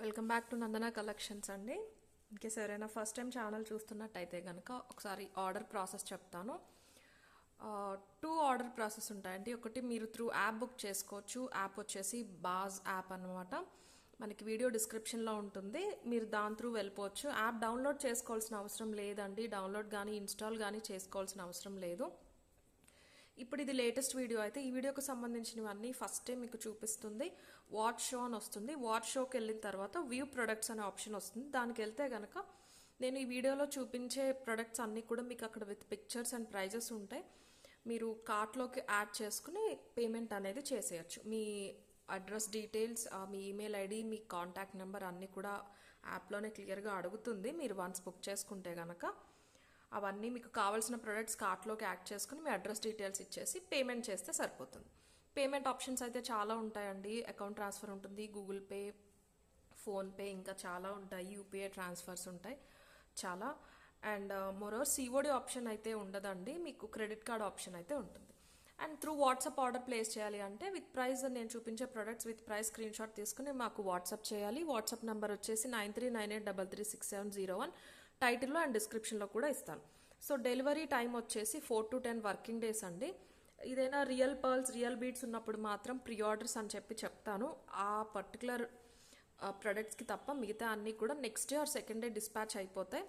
Welcome back to Nandana collections అండి. In case ఎవరైనా first time channel చూస్తున్నట్టయితే కనుక ఒకసారి ఆర్డర్ ప్రాసెస్ చెప్తాను. టూ ఆర్డర్ ప్రాసెస్ ఉంటాయండి. ఒకటి మీరు త్రూ యాప్ బుక్ చేసుకోవచ్చు. యాప్ వచ్చేసి బాజ్ యాప్ అన్నమాట. మనకి వీడియో డిస్క్రిప్షన్లో ఉంటుంది. మీరు దాని త్రూ వెళ్ళిపోవచ్చు. యాప్ డౌన్లోడ్ చేసుకోవాల్సిన అవసరం లేదండి. డౌన్లోడ్ కానీ ఇన్స్టాల్ కానీ చేసుకోవాల్సిన అవసరం లేదు. ఇప్పుడు ఇది లేటెస్ట్ వీడియో అయితే ఈ వీడియోకి సంబంధించినవన్నీ ఫస్ట్ టైం మీకు చూపిస్తుంది. వాచ్ షో అని వస్తుంది. వాచ్ షోకి వెళ్ళిన తర్వాత వ్యూ ప్రొడక్ట్స్ అనే ఆప్షన్ వస్తుంది. దానికి వెళ్తే కనుక నేను ఈ వీడియోలో చూపించే ప్రొడక్ట్స్ అన్నీ కూడా మీకు అక్కడ విత్ పిక్చర్స్ అండ్ ప్రైజెస్ ఉంటాయి. మీరు కార్ట్లోకి యాడ్ చేసుకుని పేమెంట్ అనేది చేసేయచ్చు. మీ అడ్రస్ డీటెయిల్స్, మీ ఈమెయిల్ ఐడి, మీ కాంటాక్ట్ నెంబర్ అన్నీ కూడా యాప్లోనే క్లియర్గా అడుగుతుంది. మీరు వన్స్ బుక్ చేసుకుంటే కనుక అవన్నీ మీకు కావాల్సిన ప్రొడక్ట్స్ కార్ట్లోకి యాడ్ చేసుకుని మీ అడ్రస్ డీటెయిల్స్ ఇచ్చేసి పేమెంట్ చేస్తే సరిపోతుంది. పేమెంట్ ఆప్షన్స్ అయితే చాలా ఉంటాయండి. అకౌంట్ ట్రాన్స్ఫర్ ఉంటుంది, గూగుల్ పే, ఫోన్పే, ఇంకా చాలా ఉంటాయి. యూపీఐ ట్రాన్స్ఫర్స్ ఉంటాయి చాలా. అండ్ మోరోవర్ సిఓడి ఆప్షన్ అయితే ఉండదండి. మీకు క్రెడిట్ కార్డ్ ఆప్షన్ అయితే ఉంటుంది. And through WhatsApp order place చేయాలి అంటే విత్ ప్రైస్ నేను చూపించే products with price screen shot తీసుకుని మాకు వాట్సాప్ చేయాలి. వాట్సాప్ నెంబర్ వచ్చేసి 9398336701. టైటిల్లో అండ్ డిస్క్రిప్షన్లో కూడా ఇస్తాను. సో డెలివరీ టైం వచ్చేసి 4 to 10 వర్కింగ్ డేస్ అండి. ఏదైనా రియల్ పర్ల్స్, రియల్ బీడ్స్ ఉన్నప్పుడు మాత్రం ప్రీ ఆర్డర్స్ అని చెప్పి చెప్తాను. ఆ పర్టికులర్ ప్రొడక్ట్స్కి తప్ప మిగతా అన్నీ కూడా next day or second day dispatch అయిపోతాయి.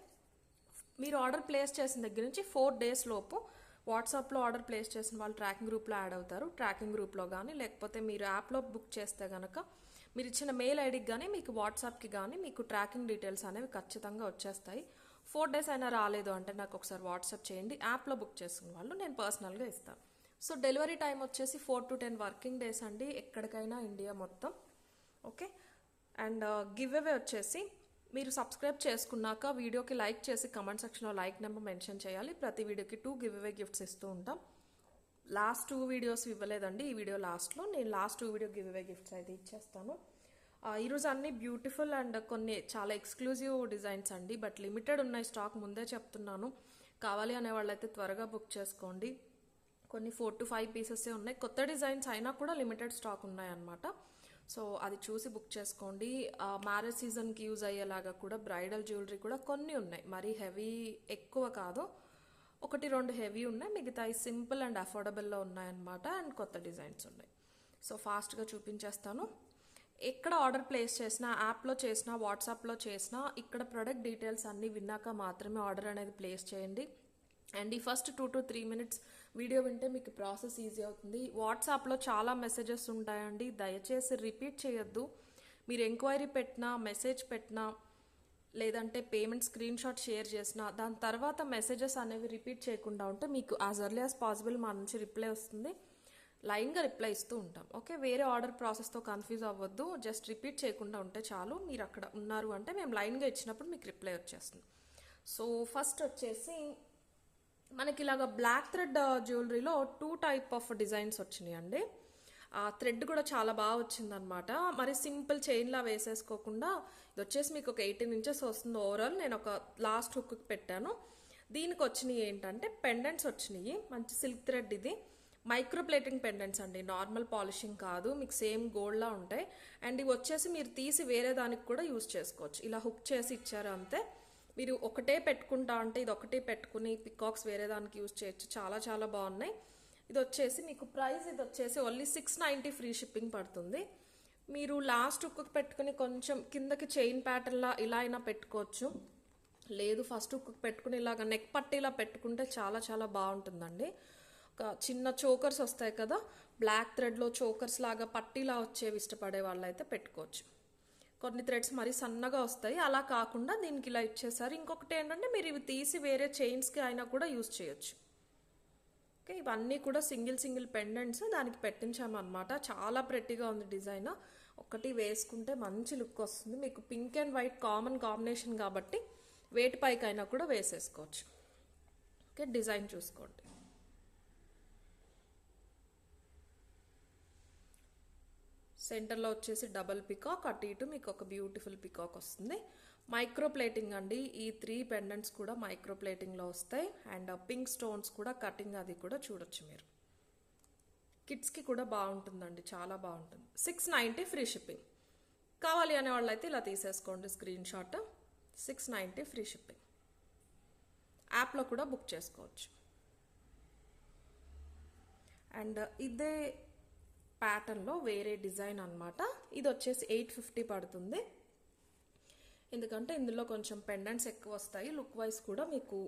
మీరు ఆర్డర్ ప్లేస్ చేసిన దగ్గర నుంచి 4 days లోపు వాట్సాప్లో ఆర్డర్ ప్లేస్ చేసిన వాళ్ళు ట్రాకింగ్ గ్రూప్లో యాడ్ అవుతారు. ట్రాకింగ్ గ్రూప్లో కానీ లేకపోతే మీరు యాప్లో బుక్ చేస్తే కనుక మీరు ఇచ్చిన మెయిల్ ఐడికి కానీ మీకు వాట్సాప్కి కానీ మీకు ట్రాకింగ్ డీటెయిల్స్ అనేవి ఖచ్చితంగా వచ్చేస్తాయి. 4 days అయినా రాలేదు అంటే నాకు ఒకసారి వాట్సాప్ చేయండి. యాప్లో బుక్ చేసుకున్న వాళ్ళు నేను పర్సనల్గా ఇస్తాను. సో డెలివరీ టైం వచ్చేసి 4 to 10 వర్కింగ్ డేస్ అండి, ఎక్కడికైనా ఇండియా మొత్తం. ఓకే. అండ్ గివ్ అవే వచ్చేసి మీరు సబ్స్క్రైబ్ చేసుకున్నాక వీడియోకి లైక్ చేసి కమెంట్ సెక్షన్లో లైక్ నెంబర్ మెన్షన్ చేయాలి. ప్రతి వీడియోకి 2 గివ్ అవే గిఫ్ట్స్ ఇస్తూ ఉంటాం. లాస్ట్ 2 వీడియోస్ ఇవ్వలేదండి. ఈ వీడియో లాస్ట్లో నేను last 2 video give away gifts అయితే ఇచ్చేస్తాను. ఈరోజు అన్ని బ్యూటిఫుల్ అండ్ కొన్ని చాలా ఎక్స్క్లూజివ్ డిజైన్స్ అండి. బట్ లిమిటెడ్ ఉన్నాయి స్టాక్, ముందే చెప్తున్నాను. కావాలి అనే వాళ్ళైతే త్వరగా బుక్ చేసుకోండి. కొన్ని 4 to 5 పీసెసే ఉన్నాయి. కొత్త డిజైన్స్ అయినా కూడా లిమిటెడ్ స్టాక్ ఉన్నాయన్నమాట. సో అది చూసి బుక్ చేసుకోండి. మ్యారేజ్ సీజన్కి యూజ్ అయ్యేలాగా కూడా బ్రైడల్ జ్యువెలరీ కూడా కొన్ని ఉన్నాయి. మరీ హెవీ ఎక్కువ కాదు, 1-2 హెవీ ఉన్నాయి. మిగతాయి సింపుల్ అండ్ అఫోర్డబుల్లో ఉన్నాయన్నమాట. అండ్ కొత్త డిజైన్స్ ఉన్నాయి. సో ఫాస్ట్గా చూపించేస్తాను. ఎక్కడ ఆర్డర్ ప్లేస్ చేసినా, యాప్లో చేసినా, వాట్సాప్లో చేసినా ఇక్కడ ప్రొడక్ట్ డీటెయిల్స్ అన్నీ విన్నాక మాత్రమే ఆర్డర్ అనేది ప్లేస్ చేయండి. అండ్ ఈ ఫస్ట్ 2 to 3 minutes వీడియో వింటే మీకు ప్రాసెస్ ఈజీ అవుతుంది. వాట్సాప్లో చాలా మెసేజెస్ ఉంటాయండి, దయచేసి రిపీట్ చేయొద్దు. మీరు ఎంక్వైరీ పెట్టినా, మెసేజ్ పెట్టినా, లేదంటే పేమెంట్ స్క్రీన్ షాట్ షేర్ చేసినా దాని తర్వాత మెసేజెస్ అనేవి రిపీట్ చేయకుండా ఉంటే మీకు యాజ్ ఎర్లీ యాజ్ పాసిబుల్ మా నుంచి రిప్లై వస్తుంది. లైన్గా రిప్లై ఇస్తూ ఉంటాం. ఓకే. వేరే ఆర్డర్ ప్రాసెస్తో కన్ఫ్యూజ్ అవ్వద్దు. జస్ట్ రిపీట్ చేయకుండా ఉంటే చాలు. మీరు అక్కడ ఉన్నారు అంటే మేము లైన్గా ఇచ్చినప్పుడు మీకు రిప్లై వచ్చేస్తుంది. సో ఫస్ట్ వచ్చేసి మనకి ఇలాగ బ్లాక్ థ్రెడ్ జ్యువెలరీలో 2 type ఆఫ్ డిజైన్స్ వచ్చినాయి అండి. ఆ థ్రెడ్ కూడా చాలా బాగా వచ్చిందనమాట. మరి సింపుల్ చైన్లా వేసేసుకోకుండా ఇది వచ్చేసి మీకు ఒక 18 inches వస్తుంది ఓవరాల్. నేను ఒక లాస్ట్ హుక్ పెట్టాను. దీనికి వచ్చినాయి ఏంటంటే పెండెంట్స్ వచ్చినాయి. మంచి సిల్క్ థ్రెడ్, ఇది మైక్రో ప్లేటింగ్ పెండెంట్స్ అండి, నార్మల్ పాలిషింగ్ కాదు. మీకు సేమ్ గోల్డ్లా ఉంటాయి. అండ్ ఇవి వచ్చేసి మీరు తీసి వేరే దానికి కూడా యూజ్ చేసుకోవచ్చు. ఇలా హుక్ చేసి ఇచ్చారు అంతే. మీరు ఒకటే పెట్టుకుంటా అంటే ఇది ఒకటే పెట్టుకుని పికాక్స్ వేరే దానికి యూజ్ చేయొచ్చు. చాలా చాలా బాగున్నాయి. ఇది వచ్చేసి మీకు ప్రైస్ ఇది వచ్చేసి ఓన్లీ 690 ఫ్రీ షిప్పింగ్ పడుతుంది. మీరు లాస్ట్ హుక్ పెట్టుకుని కొంచెం కిందకి చైన్ ప్యాటర్న్లా ఇలా అయినా పెట్టుకోవచ్చు. లేదు ఫస్ట్ హుక్ పెట్టుకుని ఇలాగ నెక్ పట్టీలా పెట్టుకుంటే చాలా చాలా బాగుంటుందండి. ఒక చిన్న చోకర్స్ వస్తాయి కదా, బ్లాక్ థ్రెడ్లో చోకర్స్ లాగా పట్టీలా వచ్చేవి ఇష్టపడే వాళ్ళు అయితే పెట్టుకోవచ్చు. కొన్ని థ్రెడ్స్ మరీ సన్నగా వస్తాయి, అలా కాకుండా దీనికి ఇలా ఇచ్చేసారు. ఇంకొకటి ఏంటంటే మీరు ఇవి తీసి వేరే చైన్స్కి అయినా కూడా యూజ్ చేయొచ్చు. ఓకే. ఇవన్నీ కూడా సింగిల్ పెండెంట్స్ దానికి పెట్టించామన్నమాట. చాలా ప్రెట్టీగా ఉంది డిజైన్. ఒకటి వేసుకుంటే మంచి లుక్ వస్తుంది. మీకు pink and white common combination కాబట్టి వేటి పైకైనా కూడా వేసేసుకోవచ్చు. ఓకే. డిజైన్ చూసుకోండి. సెంటర్లో వచ్చేసి డబల్ పికాక్, అటు ఇటు మీకు ఒక బ్యూటిఫుల్ పికాక్ వస్తుంది. మైక్రో ప్లేటింగ్ అండి. ఈ 3 పెండెంట్స్ కూడా మైక్రో ప్లేటింగ్లో వస్తాయి. అండ్ పింక్ స్టోన్స్ కూడా కటింగ్ అది కూడా చూడొచ్చు మీరు. కిడ్స్కి కూడా బాగుంటుందండి, చాలా బాగుంటుంది. 690 ఫ్రీ షిప్పింగ్. కావాలి అనే వాళ్ళైతే ఇలా తీసేసుకోండి స్క్రీన్ షాట్. 690 free shipping. యాప్లో కూడా బుక్ చేసుకోవచ్చు. అండ్ ఇదే ప్యాటర్న్లో వేరే డిజైన్ అనమాట. ఇది వచ్చేసి 850 పడుతుంది. ఎందుకంటే ఇందులో కొంచెం పెండెంట్స్ ఎక్కువ వస్తాయి. లుక్ వైజ్ కూడా మీకు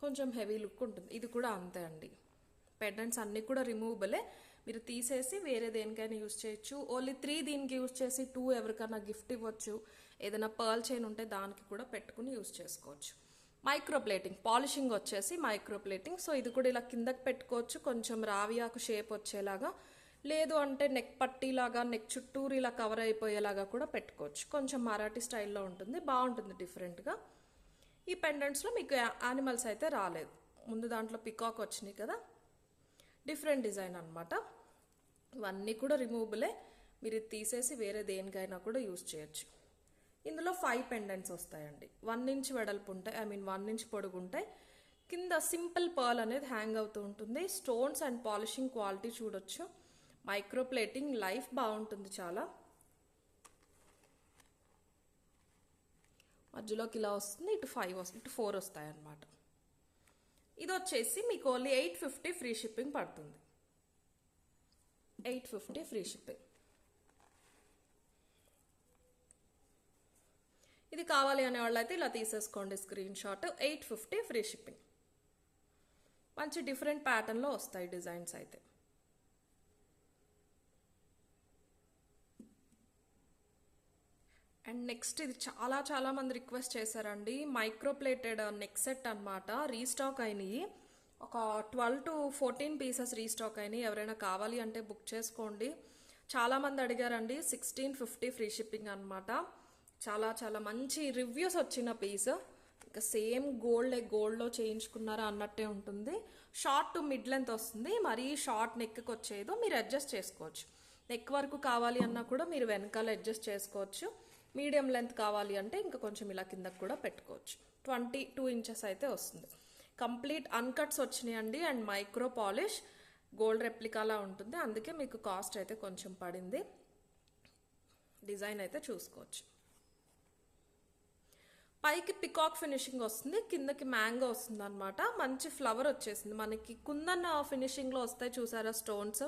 కొంచెం హెవీ లుక్ ఉంటుంది. ఇది కూడా అంతే అండి. పెండెంట్స్ అన్నీ కూడా రిమూవబులే. మీరు తీసేసి వేరే దేనికైనా యూజ్ చేయొచ్చు. ఓన్లీ 3 దీనికి యూజ్ చేసి 2 ఎవరికైనా గిఫ్ట్ ఇవ్వచ్చు. ఏదైనా పర్ల్ చైన్ ఉంటే దానికి కూడా పెట్టుకుని యూజ్ చేసుకోవచ్చు. మైక్రో ప్లేటింగ్, పాలిషింగ్ వచ్చేసి మైక్రో ప్లేటింగ్. సో ఇది కూడా ఇలా కిందకి పెట్టుకోవచ్చు, కొంచెం రావియాకు షేప్ వచ్చేలాగా. లేదు అంటే నెక్ పట్టీలాగా, నెక్ చుట్టూరు ఇలా కవర్ అయిపోయేలాగా కూడా పెట్టుకోవచ్చు. కొంచెం మరాఠీ స్టైల్లో ఉంటుంది, బాగుంటుంది డిఫరెంట్గా. ఈ పెండెంట్స్లో మీకు యానిమల్స్ అయితే రాలేదు. ముందు దాంట్లో పికాక్ వచ్చినాయి కదా, డిఫరెంట్ డిజైన్ అనమాట. ఇవన్నీ కూడా రిమూవబులే. మీరు ఇది తీసేసి వేరే దేనికైనా కూడా యూజ్ చేయొచ్చు. ఇందులో 5 పెండెంట్స్ వస్తాయండి. 1 ఇంచ్ వెడల్పు ఉంటాయి, 1 ఇంచ్ పొడుగు ఉంటాయి. కింద సింపుల్ పర్ల్ అనేది హ్యాంగ్ అవుతూ ఉంటుంది. స్టోన్స్ అండ్ పాలిషింగ్ క్వాలిటీ చూడొచ్చు. మైక్రో ప్లేటింగ్ లైఫ్ బాగుంటుంది చాలా. మధ్యలోకి ఇలా వస్తుంది, ఇటు 5 వస్తుంది, ఇటు 4 వస్తాయి అన్నమాట. ఇది వచ్చేసి మీకు ఓన్లీ 850 ఫ్రీ షిప్పింగ్ పడుతుంది. 850 ఫ్రీ షిప్పింగ్. ఇది కావాలి అనే వాళ్ళైతే ఇలా తీసేసుకోండి స్క్రీన్ షాట్. 850 free shipping. మంచి డిఫరెంట్ ప్యాటర్న్లో వస్తాయి డిజైన్స్ అయితే. అండ్ నెక్స్ట్ ఇది చాలా మంది రిక్వెస్ట్ చేశారండి. మైక్రో ప్లేటెడ్ నెక్ సెట్ అనమాట. రీస్టాక్ అయినాయి. ఒక 12 to 14 పీసెస్ రీస్టాక్ అయినాయి. ఎవరైనా కావాలి అంటే బుక్ చేసుకోండి. చాలామంది అడిగారండి. 1650 ఫ్రీ షిప్పింగ్ అనమాట. చాలా మంచి రివ్యూస్ వచ్చిన పీస్. ఇంకా సేమ్ గోల్డ్లో చేయించుకున్నారా అన్నట్టే ఉంటుంది. షార్ట్ టు మిడ్ లెంత్ వస్తుంది. మరీ షార్ట్ నెక్కి వచ్చేదో మీరు అడ్జస్ట్ చేసుకోవచ్చు. నెక్ వరకు కావాలి అన్నా కూడా మీరు వెనకాల అడ్జస్ట్ చేసుకోవచ్చు. మీడియం లెంత్ కావాలి అంటే ఇంకా కొంచెం ఇలా కిందకు కూడా పెట్టుకోవచ్చు. 22 ఇంచెస్ అయితే వస్తుంది. కంప్లీట్ అన్కట్స్ వచ్చినాయండి. అండ్ మైక్రో పాలిష్ గోల్డ్ రెప్లికాలా ఉంటుంది. అందుకే మీకు కాస్ట్ అయితే కొంచెం పడింది. డిజైన్ అయితే చూసుకోవచ్చు. పైకి పికాక్ ఫినిషింగ్ వస్తుంది, కిందకి మ్యాంగో వస్తుంది అనమాట. మంచి ఫ్లవర్ వచ్చేసింది. మనకి కుందన్ ఫినిషింగ్లో వస్తాయి చూసారా స్టోన్స్,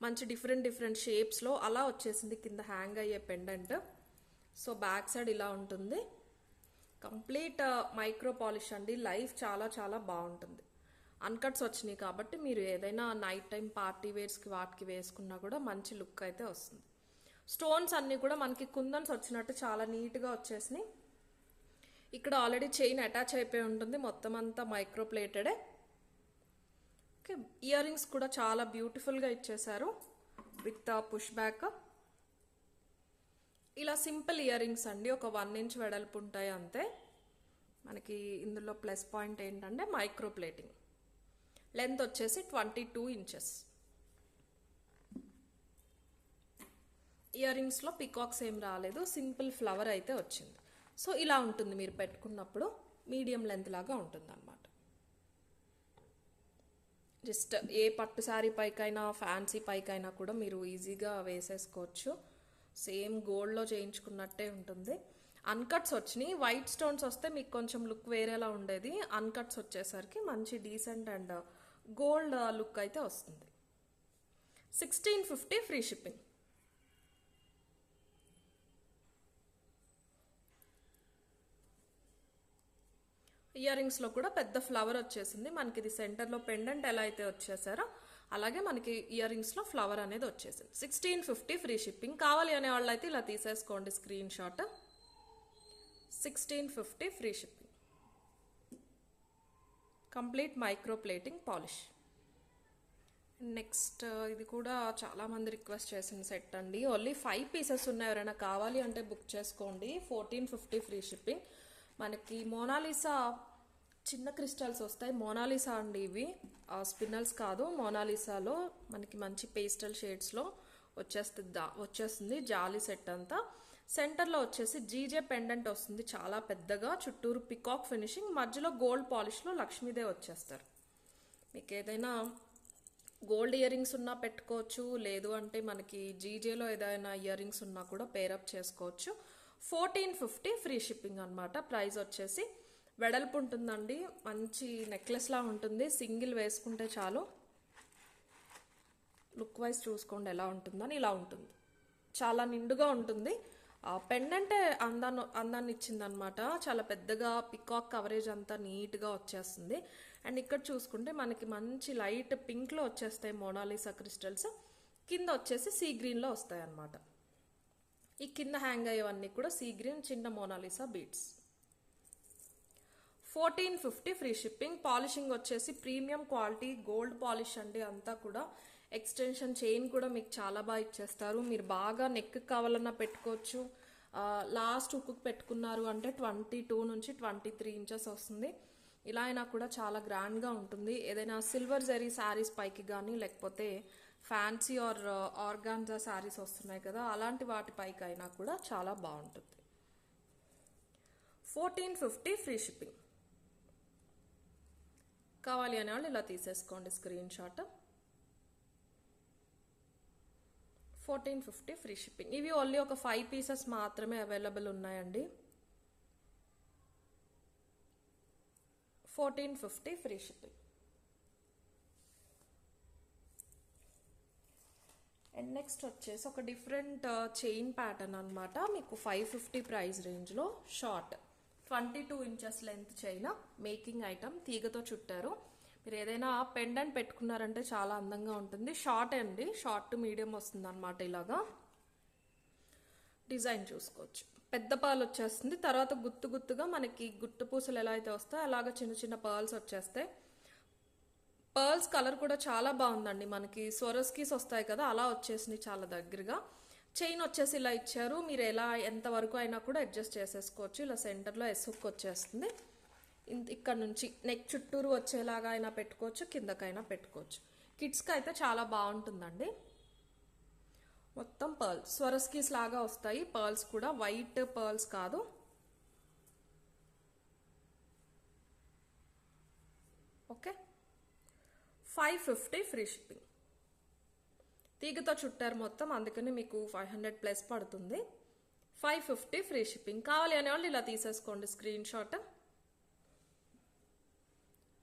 మంచి డిఫరెంట్ షేప్స్లో అలా వచ్చేసింది కింద హ్యాంగ్ అయ్యే పెండెంట్. సో బ్యాక్ సైడ్ ఇలా ఉంటుంది. కంప్లీట్ మైక్రో పాలిష్ అండి. లైఫ్ చాలా బాగుంటుంది. అన్కట్స్ వచ్చినాయి కాబట్టి మీరు ఏదైనా నైట్ టైం పార్టీ వేర్స్కి వాటికి వేసుకున్నా కూడా మంచి లుక్ అయితే వస్తుంది. స్టోన్స్ అన్నీ కూడా మనకి కుందన్స్ వచ్చినట్టు చాలా నీట్గా వచ్చేసినాయి. ఇక్కడ ఆల్రెడీ చైన్ అటాచ్ అయిపోయి ఉంటుంది. మొత్తం అంతా మైక్రో ప్లేటెడే. ఓకే, ఇయర్ రింగ్స్ కూడా చాలా బ్యూటిఫుల్గా ఇచ్చేసారు విత్ పుష్ బ్యాక్. ఇలా సింపుల్ ఇయర్ రింగ్స్ అండి. ఒక 1 ఇంచ్ వెడల్పు ఉంటాయి అంతే. మనకి ఇందులో ప్లస్ పాయింట్ ఏంటంటే మైక్రో ప్లేటింగ్. లెంత్ వచ్చేసి 22 ఇంచెస్. ఇయర్ రింగ్స్లో పికాక్స్ ఏం రాలేదు, సింపుల్ ఫ్లవర్ అయితే వచ్చింది. సో ఇలా ఉంటుంది మీరు పెట్టుకున్నప్పుడు. మీడియం లెంత్ లాగా ఉంటుంది అన్నమాట. జస్ట్ ఏ పట్టు శారీ పైకైనా ఫ్యాన్సీ పైకైనా కూడా మీరు ఈజీగా వేసేసుకోవచ్చు. సేమ్ గోల్డ్లో చేయించుకున్నట్టే ఉంటుంది. అన్కట్స్ వచ్చినాయి. వైట్ స్టోన్స్ వస్తే మీకు కొంచెం లుక్ వేరేలా ఉండేది. అన్కట్స్ వచ్చేసరికి మంచి డీసెంట్ అండ్ గోల్డ్ లుక్ అయితే వస్తుంది. 1650 ఫ్రీ షిప్పింగ్. ఇయర్ రింగ్స్లో కూడా పెద్ద ఫ్లవర్ వచ్చేసింది. మనకి ఇది సెంటర్లో పెండెంట్ ఎలా అయితే వచ్చేసారో అలాగే మనకి ఇయర్ రింగ్స్లో ఫ్లవర్ అనేది వచ్చేసింది. 1650 ఫ్రీ షిప్పింగ్. కావాలి అనే వాళ్ళు అయితే ఇలా తీసేసుకోండి screen shot. 1650 free shipping. Complete micro plating polish. Next ఇది కూడా చాలామంది రిక్వెస్ట్ చేసిన సెట్ అండి. ఓన్లీ 5 పీసెస్ ఉన్నాయి. ఎవరైనా కావాలి అంటే బుక్ చేసుకోండి. 1450 ఫ్రీ షిప్పింగ్. మనకి మోనాలిసా చిన్న క్రిస్టల్స్ వస్తాయి. మోనాలిసా అండి ఇవి, స్పిన్నల్స్ కాదు. మోనాలిసాలో మనకి మంచి పేస్టల్ షేడ్స్లో వచ్చేస్తుంది జాలీ సెట్ అంతా. సెంటర్లో వచ్చేసి జీజే పెండెంట్ వస్తుంది చాలా పెద్దగా. చుట్టూరు పికాక్ ఫినిషింగ్, మధ్యలో గోల్డ్ పాలిష్లో లక్ష్మీదేవి వచ్చేస్తారు. మీకు ఏదైనా గోల్డ్ ఇయర్ రింగ్స్ ఉన్నా పెట్టుకోవచ్చు, లేదు అంటే మనకి జీజేలో ఏదైనా ఇయర్ రింగ్స్ ఉన్నా కూడా పేరప్ చేసుకోవచ్చు. 1450 ఫ్రీ షిప్పింగ్ అనమాట. ప్రైస్ వచ్చేసి వెడల్పు ఉంటుందండి, మంచి నెక్లెస్లా ఉంటుంది. సింగిల్ వేసుకుంటే చాలు. లుక్ వైజ్ చూసుకోండి ఎలా ఉంటుందని. ఇలా ఉంటుంది, చాలా నిండుగా ఉంటుంది. పెండెంటే అందాన్ని ఇచ్చిందనమాట. చాలా పెద్దగా పికాక్ కవరేజ్ అంతా నీట్గా వచ్చేస్తుంది. అండ్ ఇక్కడ చూసుకుంటే మనకి మంచి లైట్ పింక్లో వచ్చేస్తాయి మోనాలిసా క్రిస్టల్స్. కింద వచ్చేసి సీ గ్రీన్లో వస్తాయి అన్నమాట. ఈ కింద హ్యాంగ్ అయ్యేవన్నీ కూడా సీ గ్రీన్ చిన్న Mona Lisa beads. 1450 free shipping. Polishing వచ్చేసి ప్రీమియం క్వాలిటీ గోల్డ్ పాలిష్ అండి అంతా కూడా. ఎక్స్టెన్షన్ చైన్ కూడా మీకు చాలా బాగా ఇచ్చేస్తారు. మీరు బాగా నెక్ కావాలన్నా పెట్టుకోవచ్చు. లాస్ట్ హుక్ పెట్టుకున్నారు అంటే 22 నుంచి 23 ఇంచెస్ వస్తుంది. ఇలా అయినా కూడా చాలా గ్రాండ్గా ఉంటుంది. ఏదైనా సిల్వర్ జరీ శారీస్ పైకి కానీ, లేకపోతే ఫ్యాన్సీ ఆర్ ఆర్గాన్జా శారీస్ వస్తున్నాయి కదా, అలాంటి వాటి పైకి అయినా కూడా చాలా బాగుంటుంది. 1450 ఫ్రీ షిప్పింగ్. కావాలి అనే వాళ్ళు ఇలా తీసేసుకోండి స్క్రీన్ షాట్. 1450 free shipping. ఇవి ఓన్లీ ఒక 5 పీసెస్ మాత్రమే అవైలబుల్ ఉన్నాయండి. 1450 ఫ్రీ షిప్పింగ్. అండ్ నెక్స్ట్ వచ్చేసి ఒక డిఫరెంట్ చైన్ ప్యాటర్న్ అనమాట. మీకు 550 ప్రైస్ రేంజ్లో short 22 inches length chain making item తీగతో చుట్టారు. మీరు ఏదైనా పెండెంట్ పెట్టుకున్నారంటే చాలా అందంగా ఉంటుంది. షార్ట్ అండి, షార్ట్ టు మీడియం వస్తుంది అనమాట. ఇలాగా డిజైన్ చూసుకోవచ్చు. పెద్ద పర్ల్ వచ్చేస్తుంది. తర్వాత గుత్తుగా మనకి గుట్టు పూసలు ఎలా అయితే వస్తాయో అలాగా చిన్న చిన్న పర్ల్స్ వచ్చేస్తాయి. పర్ల్స్ కలర్ కూడా చాలా బాగుందండి. మనకి స్వరస్కీస్ వస్తాయి కదా, అలా వచ్చేసింది చాలా దగ్గరగా. చైన్ వచ్చేసి ఇలా ఇచ్చారు. మీరు ఎంత వరకు అయినా కూడా అడ్జస్ట్ చేసేసుకోవచ్చు. ఇలా సెంటర్లో ఎస్సుక్ వచ్చేస్తుంది. ఇక్కడ నుంచి నెక్ చుట్టూరు వచ్చేలాగా అయినా పెట్టుకోవచ్చు, కిందకైనా పెట్టుకోవచ్చు. కిడ్స్కి అయితే చాలా బాగుంటుందండి. మొత్తం పర్ల్స్ స్వరస్కీస్ లాగా వస్తాయి. పర్ల్స్ కూడా వైట్ పర్ల్స్ కాదు. Okay, 550 free shipping. తీగతో చుట్టారు మొత్తం, అందుకని మీకు 500 ప్లస్ పడుతుంది. 550 ఫ్రీ షిప్పింగ్. కావాలి అనే వాళ్ళు ఇలా తీసేసుకోండి స్క్రీన్ షాట్.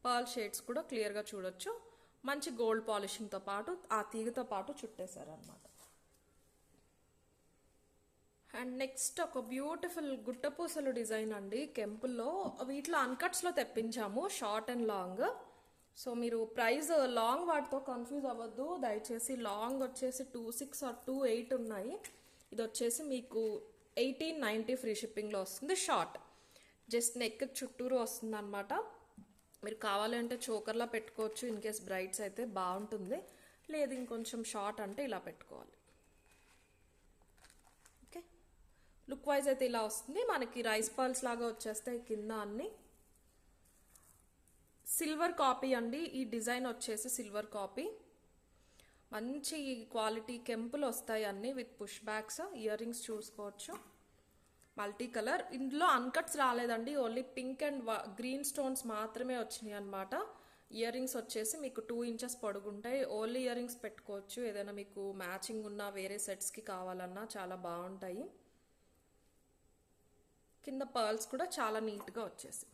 పర్ల్ షేడ్స్ కూడా క్లియర్గా చూడొచ్చు. మంచి గోల్డ్ పాలిషింగ్తో పాటు ఆ తీగతో పాటు చుట్టేశారనమాట. అండ్ నెక్స్ట్ ఒక బ్యూటిఫుల్ గుట్టపూసలు డిజైన్ అండి కెంపుల్లో. వీటిలో అన్కట్స్లో తెప్పించాము, షార్ట్ అండ్ లాంగ్. సో మీరు ప్రైస్ లాంగ్ వాటితో కన్ఫ్యూజ్ అవ్వద్దు దయచేసి. లాంగ్ వచ్చేసి 26 ఆర్ 28 ఉన్నాయి. ఇది వచ్చేసి మీకు 1890 ఫ్రీ షిప్పింగ్లో వస్తుంది. షార్ట్ జస్ట్ నెక్ చుట్టూరు వస్తుంది అనమాట. మీరు కావాలంటే చోకర్లా పెట్టుకోవచ్చు. ఇన్ కేస్ బ్రైడ్స్ అయితే బాగుంటుంది. లేదు ఇంకొంచెం షార్ట్ అంటే ఇలా పెట్టుకోవాలి. ఓకే, లుక్ వైజ్ అయితే ఇలా వస్తుంది. మనకి రైస్ పర్ల్స్ లాగా వచ్చేస్తాయి కింద అన్ని. సిల్వర్ కాపీ అండి. ఈ డిజైన్ వచ్చేసి సిల్వర్ కాపీ. మంచి క్వాలిటీ కెంపులు వస్తాయి అన్ని with push backs. Ear rings చూసుకోవచ్చు మల్టీ కలర్. ఇందులో అన్కట్స్ రాలేదండి, only pink and green stones మాత్రమే వచ్చినాయి అనమాట. ఇయర్ రింగ్స్ వచ్చేసి మీకు 2 ఇంచెస్ పొడుగుంటాయి. ఓన్లీ ఇయర్ రింగ్స్ పెట్టుకోవచ్చు. ఏదైనా మీకు మ్యాచింగ్ ఉన్న వేరే సెట్స్కి కావాలన్నా చాలా బాగుంటాయి. కింద పర్ల్స్ కూడా చాలా నీట్గా వచ్చేసి.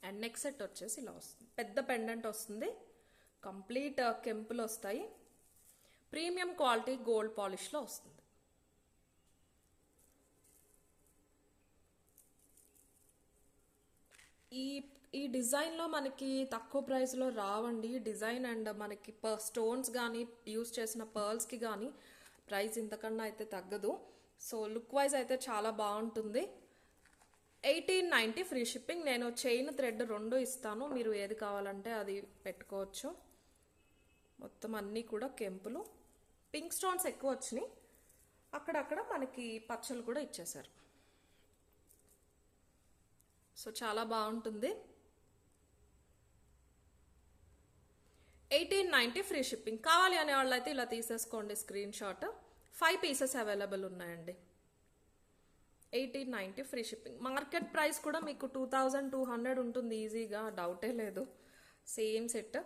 అండ్ నెక్స్ట్ సెట్ వచ్చేసి ఇలా వస్తుంది. పెద్ద పెండెంట్ వస్తుంది. కంప్లీట్ కెంపులు వస్తాయి. ప్రీమియం క్వాలిటీ గోల్డ్ పాలిష్లో వస్తుంది. ఈ డిజైన్లో మనకి తక్కువ ప్రైస్లో రావండి డిజైన్. అండ్ మనకి స్టోన్స్ కానీ యూస్ చేసిన పర్ల్స్కి కానీ ప్రైస్ ఇంతకన్నా అయితే తగ్గదు. సో లుక్ వైజ్ అయితే చాలా బాగుంటుంది. 1890 ఫ్రీ షిప్పింగ్. నేను చైన్ థ్రెడ్ 2 ఇస్తాను, మీరు ఏది కావాలంటే అది పెట్టుకోవచ్చు. మొత్తం అన్నీ కూడా కెంపులు. పింక్ స్టోన్స్ ఎక్కువ వచ్చినాయి, అక్కడక్కడ మనకి పచ్చలు కూడా ఇచ్చేసారు. సో చాలా బాగుంటుంది. 1890 ఫ్రీ షిప్పింగ్. కావాలి అనే వాళ్ళు అయితే ఇలా తీసేసుకోండి స్క్రీన్ షాట్. 5 పీసెస్ అవైలబుల్ ఉన్నాయండి. 1890 ఫ్రీ షిప్పింగ్. మార్కెట్ ప్రైస్ కూడా మీకు 2200 ఉంటుంది ఈజీగా, డౌటే లేదు. సేమ్ సెట్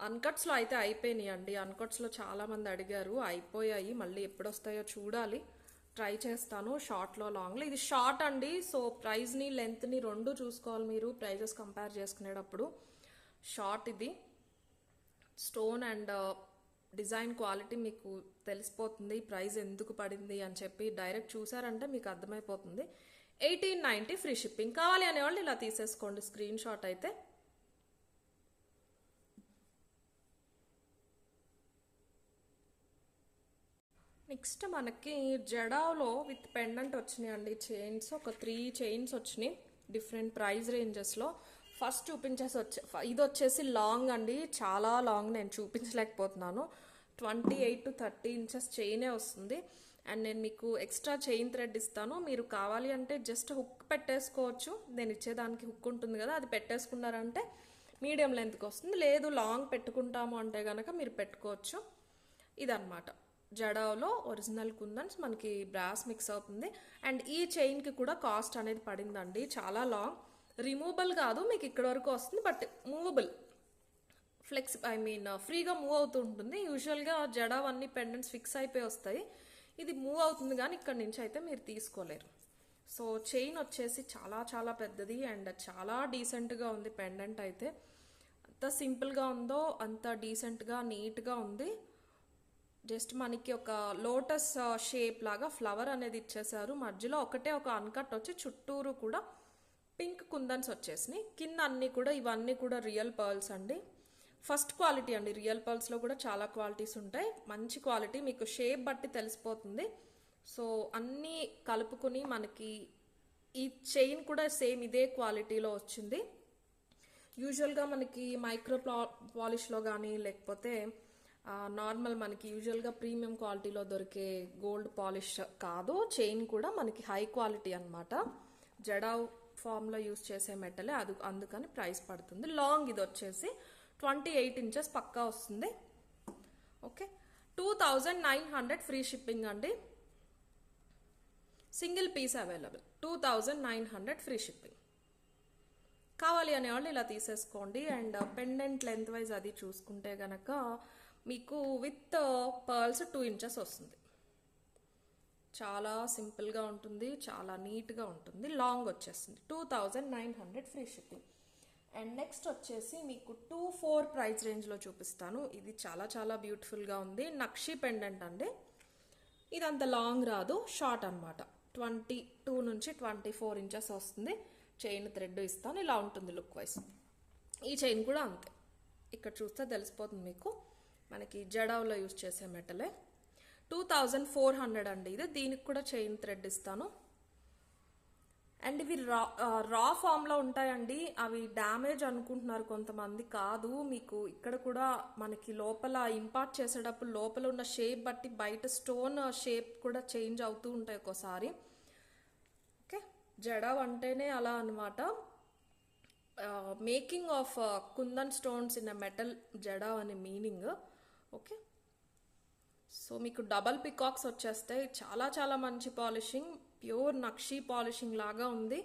అన్కట్స్లో అయితే అయిపోయినాయి అండి. అన్కట్స్లో చాలామంది అడిగారు, అయిపోయాయి. మళ్ళీ ఎప్పుడు వస్తాయో చూడాలి, ట్రై చేస్తాను. షార్ట్లో లాంగ్లో ఇది షార్ట్ అండి. సో ప్రైస్ని లెంత్ని రెండు చూసుకోవాలి మీరు ప్రైజెస్ కంపేర్ చేసుకునేటప్పుడు. షార్ట్ ఇది స్టోన్ అండ్ డిజైన్ క్వాలిటీ మీకు తెలిసిపోతుంది, ప్రైస్ ఎందుకు పడింది అని చెప్పి. డైరెక్ట్ చూసారంటే మీకు అర్థమైపోతుంది. 1890 ఫ్రీ షిప్పింగ్. కావాలి అనేవాళ్ళు ఇలా తీసేసుకోండి స్క్రీన్ షాట్ అయితే. నెక్స్ట్ మనకి జడాలో విత్ పెండెంట్ వచ్చినాయి అండి చైన్స్. ఒక 3 చైన్స్ వచ్చినాయి డిఫరెంట్ ప్రైస్ రేంజెస్లో. ఫస్ట్ చూపించేసి ఇది వచ్చేసి లాంగ్ అండి, చాలా లాంగ్, నేను చూపించలేకపోతున్నాను. 28 to 30 ఇంచెస్ చైనే వస్తుంది. అండ్ నేను మీకు ఎక్స్ట్రా చైన్ థ్రెడ్ ఇస్తాను, మీరు కావాలి అంటే జస్ట్ హుక్ పెట్టేసుకోవచ్చు. నేను ఇచ్చేదానికి హుక్ ఉంటుంది కదా, అది పెట్టేసుకున్నారంటే మీడియం లెంత్కి వస్తుంది. లేదు లాంగ్ పెట్టుకుంటాము అంటే కనుక మీరు పెట్టుకోవచ్చు. ఇదన్నమాట జడాలో ఒరిజినల్ కుందన్స్, మనకి బ్రాస్ మిక్స్ అవుతుంది. అండ్ ఈ చైన్కి కూడా కాస్ట్ అనేది పడిందండి. చాలా లాంగ్, రిమూవబుల్ కాదు, మీకు ఇక్కడ వరకు వస్తుంది, బట్ మూవబుల్, ఫ్రీగా మూవ్ అవుతూ ఉంటుంది. యూజువల్గా జడావన్నీ పెండెంట్స్ ఫిక్స్ అయిపోయి వస్తాయి, ఇది మూవ్ అవుతుంది కానీ ఇక్కడ నుంచి అయితే మీరు తీసుకోలేరు. సో చైన్ వచ్చేసి చాలా చాలా పెద్దది అండ్ చాలా డీసెంట్గా ఉంది. పెండెంట్ అయితే అంత సింపుల్గా ఉందో అంత డీసెంట్గా నీట్గా ఉంది. జస్ట్ మనకి ఒక లోటస్ షేప్ లాగా ఫ్లవర్ అనేది ఇచ్చేసారు. మధ్యలో ఒకటే ఒక అన్కట్ వచ్చి చుట్టూరు కూడా పింక్ కుందన్స్ వచ్చేసినాయి. కింద అన్నీ కూడా ఇవన్నీ కూడా రియల్ పర్ల్స్ అండి. ఫస్ట్ క్వాలిటీ అండి. రియల్ పర్ల్స్లో కూడా చాలా క్వాలిటీస్ ఉంటాయి, మంచి క్వాలిటీ, మీకు షేప్ బట్టి తెలిసిపోతుంది. సో అన్నీ కలుపుకుని మనకి ఈ చైన్ కూడా సేమ్ ఇదే క్వాలిటీలో వచ్చింది. యూజువల్గా మనకి మైక్రో పాలిష్లో కానీ లేకపోతే నార్మల్ మనకి యూజువల్గా ప్రీమియం క్వాలిటీలో దొరికే గోల్డ్ పాలిష్ కాదు. చైన్ కూడా మనకి హై క్వాలిటీ అనమాట. జడావ్ ఫామ్లో యూస్ చేసే మెటలే అది, అందుకని ప్రైస్ పడుతుంది. లాంగ్ ఇది వచ్చేసి 28 ఇంచెస్ పక్కా వస్తుంది. ఓకే, 2900 ఫ్రీ షిప్పింగ్ అండి. Single piece available, 2900 free shipping. కావాలి అనేవాళ్ళు ఇలా తీసేసుకోండి. అండ్ పెండెంట్ లెంత్ వైజ్ అది చూసుకుంటే గనక మీకు విత్ పర్ల్స్ 2 ఇంచెస్ వస్తుంది. చాలా సింపుల్గా ఉంటుంది, చాలా నీట్గా ఉంటుంది. లాంగ్ వచ్చేస్తుంది 2900 ఫ్రీ షిప్పింగ్. అండ్ నెక్స్ట్ వచ్చేసి మీకు 2-4 ప్రైస్ రేంజ్లో చూపిస్తాను. ఇది చాలా చాలా బ్యూటిఫుల్గా ఉంది. నక్షి పెండెంట్ అండి. ఇదంత లాంగ్ రాదు, షార్ట్ అనమాట. 22 నుంచి 24 ఇంచెస్ వస్తుంది. చైన్ థ్రెడ్ ఇస్తాను, ఇలా ఉంటుంది లుక్ వైజ్. ఈ చైన్ కూడా అంతే, ఇక్కడ చూస్తే తెలిసిపోతుంది మీకు. మనకి జడావ్లో యూజ్ చేసే మెటలే. 2400 అండి ఇది. దీనికి కూడా చైన్ థ్రెడ్ ఇస్తాను. అండ్ ఇవి రా ఫామ్లో ఉంటాయండి. అవి డ్యామేజ్ అనుకుంటున్నారు కొంతమంది, కాదు. మీకు ఇక్కడ కూడా మనకి లోపల ఇంపార్ట్ చేసేటప్పుడు లోపల ఉన్న షేప్ బట్టి బయట స్టోన్ షేప్ కూడా చేంజ్ అవుతూ ఉంటాయి ఒక్కోసారి. ఓకే, జడావ్ అంటేనే అలా అనమాట. Making of kundan stones in a metal jadau అనే మీనింగ్. ఓకే, సో మీకు డబల్ పికాక్స్ వచ్చేస్తాయి. చాలా చాలా మంచి పాలిషింగ్, ప్యూర్ నక్షి పాలిషింగ్ లాగా ఉంది.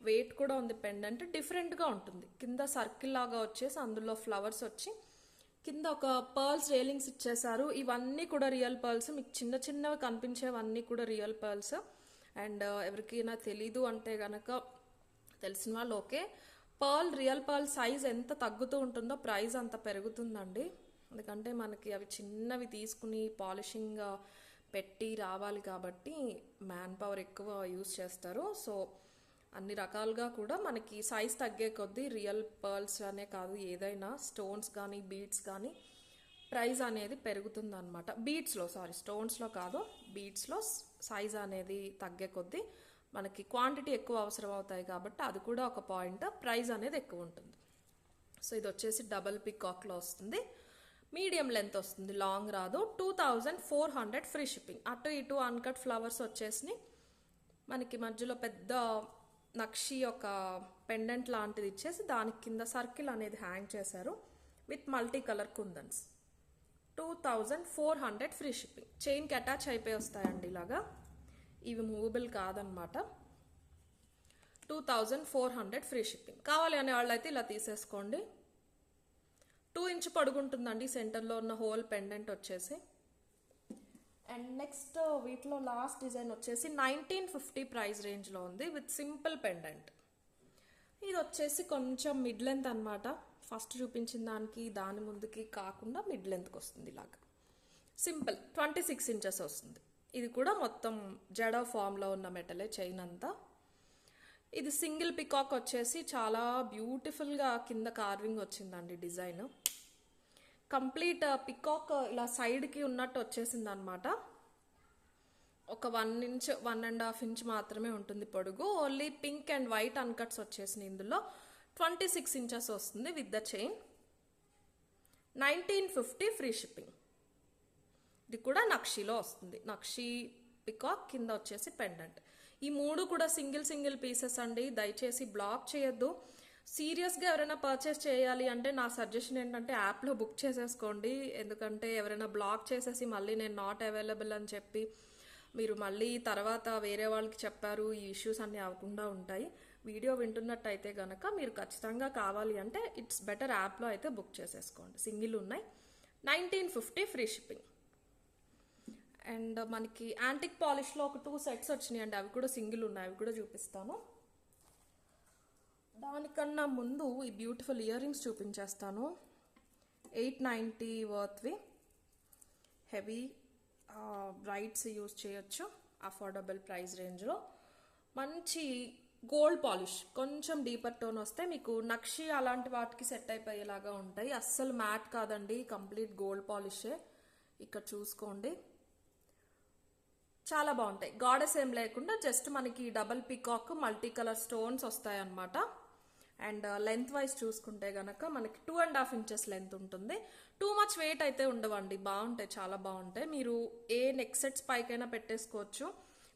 వెయిట్ కూడా ఉంది. పెండెంట్ డిఫరెంట్గా ఉంటుంది. కింద సర్కిల్ లాగా వచ్చేసి అందులో ఫ్లవర్స్ వచ్చి కింద ఒక పర్ల్స్ రేలింగ్స్ ఇచ్చేసారు. ఇవన్నీ కూడా రియల్ పర్ల్స్. మీకు చిన్న చిన్నవి కనిపించేవన్నీ కూడా రియల్ పర్ల్స్. అండ్ ఎవరికైనా తెలీదు అంటే గనక తెలిసిన వాళ్ళు ఓకే. రియల్ పర్ల్ సైజ్ ఎంత తగ్గుతూ ఉంటుందో ప్రైస్ అంత పెరుగుతుందండి. ఎందుకంటే మనకి అవి చిన్నవి తీసుకుని పాలిషింగ్ పెట్టి రావాలి కాబట్టి మ్యాన్ పవర్ ఎక్కువ యూస్ చేస్తారు. సో అన్ని రకాలుగా కూడా మనకి సైజ్ తగ్గే కొద్దీ రియల్ పర్ల్స్ అనే కాదు, ఏదైనా స్టోన్స్ కానీ బీడ్స్ కానీ ప్రైస్ అనేది పెరుగుతుంది అనమాట. బీడ్స్లో, స్టోన్స్లో కాదు, బీడ్స్లో సైజ్ అనేది తగ్గే కొద్దీ మనకి క్వాంటిటీ ఎక్కువ అవసరం అవుతాయి కాబట్టి అది కూడా ఒక పాయింట్, ప్రైస్ అనేది ఎక్కువ ఉంటుంది. సో ఇది వచ్చేసి డబల్ పికాక్లో వస్తుంది. మీడియం లెంత్ వస్తుంది, లాంగ్ రాదు. 2400 ఫ్రీ షిప్పింగ్. అటు ఇటు అన్కట్ ఫ్లవర్స్ వచ్చేసి మనకి మధ్యలో పెద్ద నక్షి ఒక పెండెంట్ లాంటిది ఇచ్చేసి దానికి కింద సర్కిల్ అనేది హ్యాంగ్ చేశారు with multi colour kundans. 2400 free shipping. చైన్కి అటాచ్ అయిపోయి వస్తాయండి ఇలాగా, ఇవి మూవబుల్ కాదనమాట. 2400 ఫ్రీ షిప్పింగ్. కావాలి అనే వాళ్ళు అయితే ఇలా తీసేసుకోండి. 2 ఇంచ్ పొడుగుంటుందండి సెంటర్లో ఉన్న హోల్ పెండెంట్ వచ్చేసి. అండ్ నెక్స్ట్ వీటిలో లాస్ట్ డిజైన్ వచ్చేసి 1950 ప్రైస్ రేంజ్లో ఉంది విత్ సింపుల్ పెండెంట్. ఇది వచ్చేసి కొంచెం మిడ్ లెంత్ అనమాట. ఫస్ట్ చూపించిన దానికి దాని ముందుకి కాకుండా మిడ్ లెంత్కి వస్తుంది ఇలాగా. సింపుల్ 26 ఇంచెస్ వస్తుంది. ఇది కూడా మొత్తం జడ ఫామ్లో ఉన్న మెటలే చైన్ అంతా. ఇది సింగిల్ పికాక్ వచ్చేసి చాలా బ్యూటిఫుల్గా కింద కార్వింగ్ వచ్చిందండి డిజైన్. కంప్లీట్ పికాక్ ఇలా సైడ్కి ఉన్నట్టు వచ్చేసింది అనమాట. ఒక 1 ఇంచ్ 1.5 ఇంచ్ మాత్రమే ఉంటుంది పొడుగు. ఓన్లీ పింక్ అండ్ వైట్ అన్కట్స్ వచ్చేసినాయి. ఇందులో 26 ఇంచెస్ వస్తుంది with the chain. 1950 free shipping. ఇది కూడా నక్షీలో వస్తుంది. నక్షీ పికాక్ కింద వచ్చేసి పెండెంట్. ఈ 3 కూడా సింగిల్ పీసెస్ అండి. దయచేసి బ్లాక్ చేయొద్దు. సీరియస్గా ఎవరైనా పర్చేస్ చేయాలి అంటే నా సజెషన్ ఏంటంటే యాప్లో బుక్ చేసేసుకోండి. ఎందుకంటే ఎవరైనా బ్లాక్ చేసేసి మళ్ళీ నేను నాట్ అవైలబుల్ అని చెప్పి మీరు మళ్ళీ తర్వాత వేరే వాళ్ళకి చెప్పారు, ఈ ఇష్యూస్ అన్నీ అవ్వకుండా ఉంటాయి. వీడియో వింటున్నట్టయితే కనుక మీరు ఖచ్చితంగా కావాలి అంటే ఇట్స్ బెటర్ యాప్లో అయితే బుక్ చేసేసుకోండి. సింగిల్ ఉన్నాయి. 1950 ఫ్రీ షిప్పింగ్. అండ్ మనకి యాంటిక్ పాలిష్లో ఒక 2 సెట్స్ వచ్చినాయి అండి. అవి కూడా సింగిల్ ఉన్నాయి. అవి కూడా చూపిస్తాను. దానికన్నా ముందు ఈ బ్యూటిఫుల్ ఇయర్ రింగ్స్ చూపించేస్తాను. 890 వర్త్వి హెవీ బ్రైట్స్ యూజ్ చేయొచ్చు అఫోర్డబుల్ ప్రైస్ రేంజ్లో. మంచి గోల్డ్ పాలిష్, కొంచెం డీపర్ టోన్ వస్తే మీకు నక్షి అలాంటి వాటికి సెట్ అయిపోయేలాగా ఉంటాయి. అస్సలు మ్యాట్ కాదండి, కంప్లీట్ గోల్డ్ పాలిషే. ఇక్కడ చూసుకోండి, చాలా బాగుంటాయి. గాడెస్ ఏం లేకుండా జస్ట్ మనకి double peacock multi colour stones వస్తాయి అన్నమాట. అండ్ లెంత్ వైజ్ చూసుకుంటే గనక మనకి 2.5 ఇంచెస్ లెంత్ ఉంటుంది. టూ మచ్ వెయిట్ అయితే ఉండవండి. బాగుంటాయి, చాలా బాగుంటాయి. మీరు ఏ నెక్ సెట్స్ పైకైనా పెట్టేసుకోవచ్చు.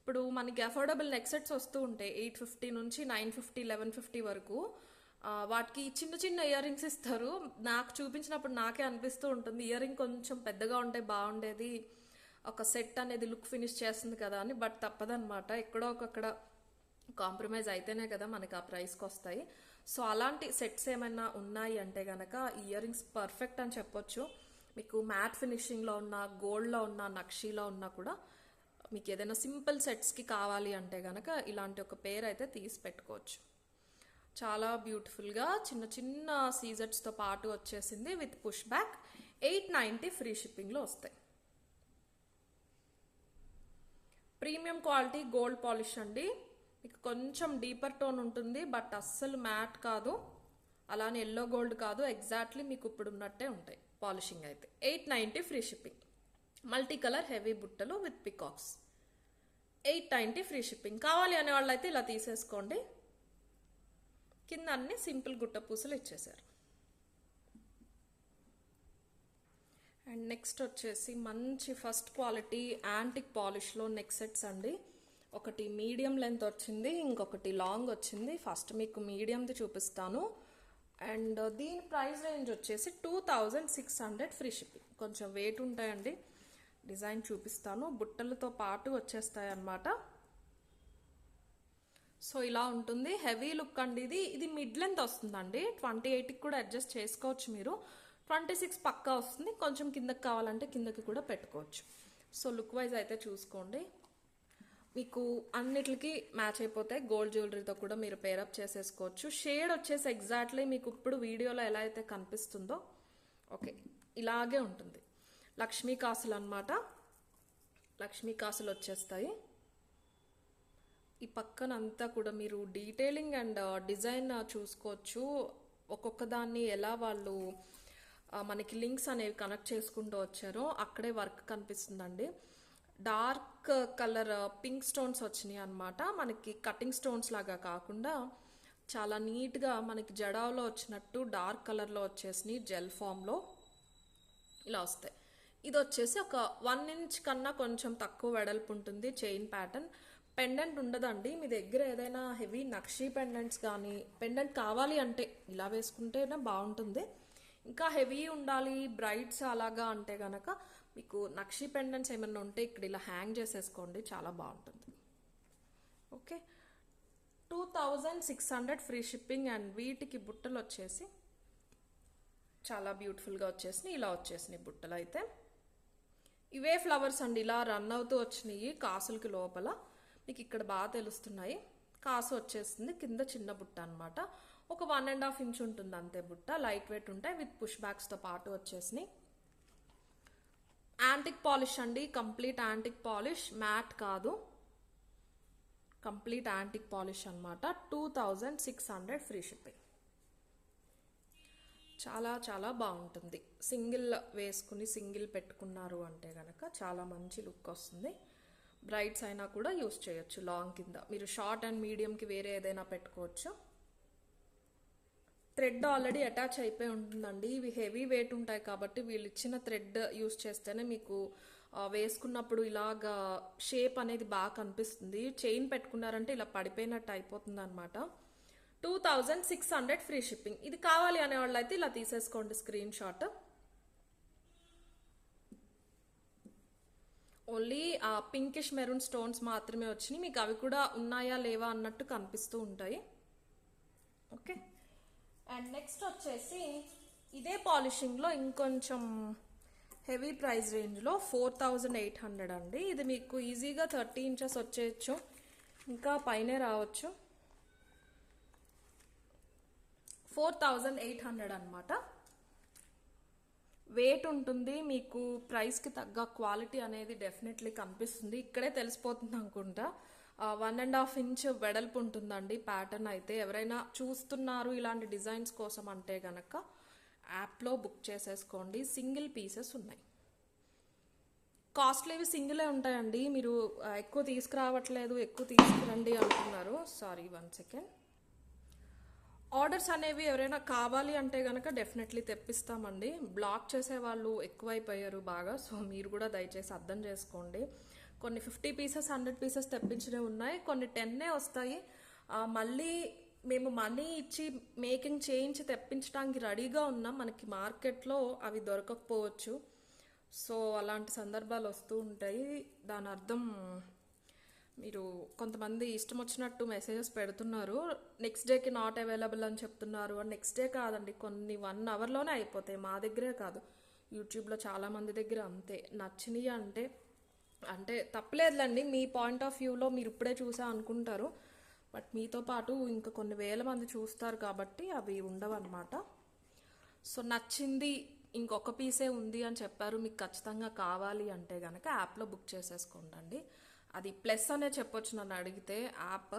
ఇప్పుడు మనకి అఫోర్డబుల్ నెక్ సెట్స్ వస్తూ ఉంటాయి 850 నుంచి 950 1150 వరకు. వాటికి చిన్న ఇయర్ రింగ్స్ ఇస్తారు. నాకు చూపించినప్పుడు నాకే అనిపిస్తూ ఉంటుంది ఇయర్ రింగ్ కొంచెం పెద్దగా ఉంటే బాగుండేది, ఒక సెట్ అనేది లుక్ ఫినిష్ చేస్తుంది కదా అని. బట్ తప్పదనమాట, ఎక్కడో ఒకక్కడ కాంప్రమైజ్ అయితేనే కదా మనకి ఆ ప్రైస్కి వస్తాయి. సో అలాంటి సెట్స్ ఏమైనా ఉన్నాయి అంటే కనుక ఇయర్ రింగ్స్ పర్ఫెక్ట్ అని చెప్పొచ్చు. మీకు మ్యాట్ ఫినిషింగ్లో ఉన్న, గోల్డ్లో ఉన్న, నక్షీలో ఉన్నా కూడా మీకు ఏదైనా సింపుల్ సెట్స్కి కావాలి అంటే కనుక ఇలాంటి ఒక పేర్ అయితే తీసి పెట్టుకోవచ్చు. చాలా బ్యూటిఫుల్గా చిన్న సీజెట్స్తో పాటు వచ్చేసింది విత్ పుష్ బ్యాక్. 890 ఫ్రీ షిప్పింగ్లో వస్తాయి. ప్రీమియం క్వాలిటీ గోల్డ్ పాలిష్ అండి. మీకు కొంచెం డీపర్ టోన్ ఉంటుంది, బట్ అస్సలు మ్యాట్ కాదు, అలానే ఎల్లో గోల్డ్ కాదు. ఎగ్జాక్ట్లీ మీకు ఇప్పుడు ఉన్నట్టే ఉంటాయి పాలిషింగ్ అయితే. 890 free shipping. Multi colour heavy బుట్టలు విత్ పికాక్స్. 890 free shipping. కావాలి అనే వాళ్ళు అయితే ఇలా తీసేసుకోండి. కింద అన్ని సింపుల్ గుట్ట పూసలు ఇచ్చేసారు. అండ్ నెక్స్ట్ వచ్చేసి మంచి ఫస్ట్ క్వాలిటీ యాంటిక్ పాలిష్లో నెక్ సెట్స్ అండి. ఒకటి మీడియం లెంత్ వచ్చింది, ఇంకొకటి లాంగ్ వచ్చింది. ఫస్ట్ మీకు మీడియంది చూపిస్తాను. అండ్ దీని ప్రైస్ రేంజ్ వచ్చేసి 2600 ఫ్రీ షిప్పింగ్. కొంచెం వెయిట్ ఉంటాయండి. డిజైన్ చూపిస్తాను. బుట్టలతో పాటు వచ్చేస్తాయి అన్నమాట. సో ఇలా ఉంటుంది. హెవీ లుక్ అండి. ఇది మిడ్ లెంత్ వస్తుందండి. 28కి కూడా అడ్జస్ట్ చేసుకోవచ్చు మీరు. 26 పక్కా వస్తుంది. కొంచెం కిందకి కావాలంటే కిందకి కూడా పెట్టుకోవచ్చు. సో లుక్ వైజ్ అయితే చూసుకోండి. మీకు అన్నిటికి మ్యాచ్ అయిపోతాయి. గోల్డ్ జ్యువెలరీతో కూడా మీరు పేరప్ చేసేసుకోవచ్చు. షేడ్ వచ్చేసి ఎగ్జాక్ట్లీ మీకు ఇప్పుడు వీడియోలో ఎలా అయితే కనిపిస్తుందో ఓకే ఇలాగే ఉంటుంది. లక్ష్మీ కాసులు అనమాట. లక్ష్మీ కాసులు వచ్చేస్తాయి. ఈ పక్కన అంతా కూడా మీరు డీటెయిలింగ్ అండ్ డిజైన్ చూసుకోవచ్చు. ఒక్కొక్క దాన్ని ఎలా వాళ్ళు మనకి లింక్స్ అనేవి కనెక్ట్ చేసుకుంటూ వచ్చారో అక్కడే వర్క్ కనిపిస్తుందండి. డార్క్ కలర్ పింక్ స్టోన్స్ వచ్చినాయి అనమాట. మనకి కటింగ్ స్టోన్స్ లాగా కాకుండా చాలా నీట్గా మనకి జడాలో వచ్చినట్టు డార్క్ కలర్లో వచ్చేసినాయి. జెల్ ఫామ్లో ఇలా వస్తాయి. ఇది వచ్చేసి ఒక 1 ఇంచ్ కన్నా కొంచెం తక్కువ వెడల్పు ఉంటుంది. Chain pattern. పెండెంట్ ఉండదండి. మీ దగ్గర ఏదైనా హెవీ నక్షీ పెండెంట్స్ కానీ, పెండెంట్ కావాలి అంటే ఇలా వేసుకుంటేనే బాగుంటుంది. ఇంకా హెవీ ఉండాలి బ్రైట్స్ అలాగా అంటే కనుక మీకు నక్షీ పెండెంట్స్ ఏమైనా ఉంటే ఇక్కడ ఇలా హ్యాంగ్ చేసేసుకోండి, చాలా బాగుంటుంది. Okay 2600 free shipping. అండ్ వీటికి బుట్టలు వచ్చేసి చాలా బ్యూటిఫుల్గా వచ్చేసినాయి. ఇలా వచ్చేసినాయి బుట్టలు అయితే. ఇవే ఫ్లవర్స్ అండి, ఇలా రన్ అవుతూ వచ్చినాయి కాసులకి లోపల. మీకు ఇక్కడ బాగా తెలుస్తున్నాయి. కాసు వచ్చేస్తుంది, కింద చిన్న బుట్ట అనమాట. ఒక 1.5 ఇంచ్ ఉంటుంది అంతే బుట్ట. లైట్ వెయిట్ ఉంటాయి, విత్ పుష్ బ్యాగ్స్తో పాటు వచ్చేసినాయి. యాంటిక్ పాలిష్ అండి, కంప్లీట్ యాంటిక్ పాలిష్, మ్యాట్ కాదు, కంప్లీట్ యాంటిక్ పాలిష్ అనమాట. 2600 ఫ్రీ షిప్పింగ్. చాలా చాలా బాగుంటుంది. సింగిల్ వేసుకుని సింగిల్ పెట్టుకున్నారు అంటే కనుక చాలా మంచి లుక్ వస్తుంది. బ్రైడ్స్ అయినా కూడా యూస్ చేయొచ్చు. లాంగ్ కింద మీరు షార్ట్ అండ్ మీడియంకి వేరే ఏదైనా పెట్టుకోవచ్చు. థ్రెడ్ ఆల్రెడీ అటాచ్ అయిపోయి ఉంటుందండి. ఇవి హెవీ వెయిట్ ఉంటాయి కాబట్టి వీళ్ళు ఇచ్చిన థ్రెడ్ యూస్ చేస్తేనే మీకు వేసుకున్నప్పుడు ఇలాగా షేప్ అనేది బాగా కనిపిస్తుంది. చైన్ పెట్టుకున్నారంటే ఇలా పడిపోయినట్టు అయిపోతుంది అనమాట. 2600 ఫ్రీ షిప్పింగ్. ఇది కావాలి అనే వాళ్ళు అయితే ఇలా తీసేసుకోండి screen shot. Only pinkish maroon stones మాత్రమే వచ్చినాయి. మీకు అవి కూడా ఉన్నాయా లేవా అన్నట్టు కనిపిస్తూ ఉంటాయి. ఓకే, అండ్ నెక్స్ట్ వచ్చేసి ఇదే పాలిషింగ్లో ఇంకొంచెం హెవీ ప్రైస్ రేంజ్లో 4800 అండి. ఇది మీకు ఈజీగా 30 ఇంచెస్ వచ్చేయచ్చు, ఇంకా పైనే రావచ్చు. 4800 అనమాట. వెయిట్ ఉంటుంది, మీకు ప్రైస్కి తగ్గ క్వాలిటీ అనేది డెఫినెట్లీ కనిపిస్తుంది. ఇక్కడే తెలిసిపోతుంది అనుకుంటా. 1.5 ఇంచ్ వెడల్పు ఉంటుందండి ప్యాటర్న్ అయితే. ఎవరైనా చూస్తున్నారు ఇలాంటి డిజైన్స్ కోసం అంటే గనక యాప్లో బుక్ చేసేసుకోండి. సింగిల్ పీసెస్ ఉన్నాయి. కాస్ట్లీవి సింగిలే ఉంటాయండి. మీరు ఎక్కువ తీసుకురావట్లేదు, ఎక్కువ తీసుకురండి అంటున్నారు. Sorry, 1 second. ఆర్డర్స్ అనేవి ఎవరైనా కావాలి అంటే కనుక డెఫినెట్లీ తెప్పిస్తామండి. బ్లాక్ చేసే వాళ్ళు ఎక్కువైపోయారు బాగా. సో మీరు కూడా దయచేసి అర్థం చేసుకోండి. కొన్ని 50 పీసెస్ 100 పీసెస్ తెప్పించినవి ఉన్నాయి, కొన్ని 10 వస్తాయి. మళ్ళీ మేము మనీ ఇచ్చి మేకింగ్ చేయించి తెప్పించడానికి రెడీగా ఉన్నాం. మనకి మార్కెట్లో అవి దొరకకపోవచ్చు. సో అలాంటి సందర్భాలు వస్తూ ఉంటాయి. దాని అర్థం మీరు కొంతమంది ఇష్టం వచ్చినట్టు మెసేజెస్ పెడుతున్నారు, నెక్స్ట్ డేకి నాట్ అవైలబుల్ అని చెప్తున్నారు. అండ్ నెక్స్ట్ డే కాదండి, కొన్ని 1 అవర్లోనే అయిపోతాయి. మా దగ్గరే కాదు, యూట్యూబ్లో చాలామంది దగ్గర అంతే. నచ్చినవి అంటే తప్పలేదులండి, మీ పాయింట్ ఆఫ్ వ్యూలో మీరు ఇప్పుడే చూసా అనుకుంటారు. బట్ మీతో పాటు ఇంకా కొన్ని వేల మంది చూస్తారు కాబట్టి అవి ఉండవన్నమాట. సో నచ్చింది, ఇంకొక పీసే ఉంది అని చెప్పారు, మీకు ఖచ్చితంగా కావాలి అంటే కనుక యాప్లో బుక్ చేసేసుకోండి. అది ప్లస్ అనే చెప్పొచ్చు నన్ను అడిగితే యాప్.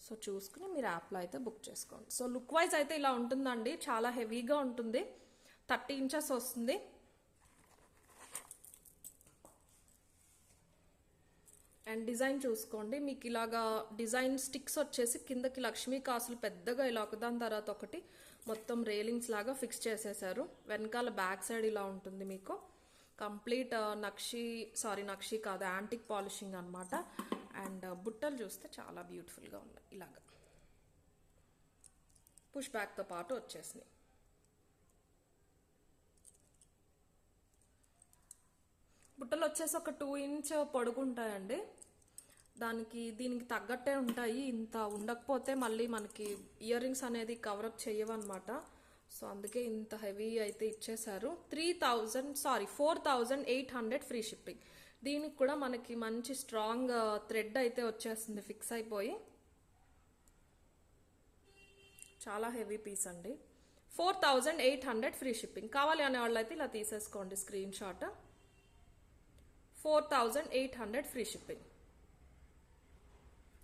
సో చూసుకుని మీరు యాప్లో అయితే బుక్ చేసుకోండి. సో లుక్ వైజ్ అయితే ఇలా ఉంటుందండి. చాలా హెవీగా ఉంటుంది, 30 ఇంచెస్ వస్తుంది. అండ్ డిజైన్ చూసుకోండి. మీకు ఇలాగా డిజైన్ స్టిక్స్ వచ్చేసి కిందకి లక్ష్మీ కాసులు పెద్దగా ఇలా ఒకదాని తర్వాత ఒకటి మొత్తం రేలింగ్స్ లాగా ఫిక్స్ చేసేసారు. వెనకాల బ్యాక్ సైడ్ ఇలా ఉంటుంది మీకు. కంప్లీట్ నక్షి కాదు, యాంటిక్ పాలిషింగ్ అనమాట. అండ్ బుట్టలు చూస్తే చాలా బ్యూటిఫుల్గా ఉన్నాయి. ఇలాగా పుష్ బ్యాక్తో పాటు వచ్చేసినాయి. బుట్టలు వచ్చేసి ఒక 2 ఇంచ్ పొడుగుంటాయండి. దీనికి తగ్గట్టే ఉంటాయి. ఇంత ఉండకపోతే మళ్ళీ మనకి ఇయర్ రింగ్స్ అనేది కవరప్ చేయవన్నమాట. సో అందుకే ఇంత హెవీ అయితే ఇచ్చేసారు. 4800 ఫ్రీ షిప్పింగ్. దీనికి కూడా మనకి మంచి స్ట్రాంగ్ థ్రెడ్ అయితే వచ్చేస్తుంది ఫిక్స్ అయిపోయి. చాలా హెవీ పీస్ అండి. 4800 ఫ్రీ షిప్పింగ్. కావాలి అనే వాళ్ళు అయితే ఇలా తీసేసుకోండి screen shot. 4800 free shipping.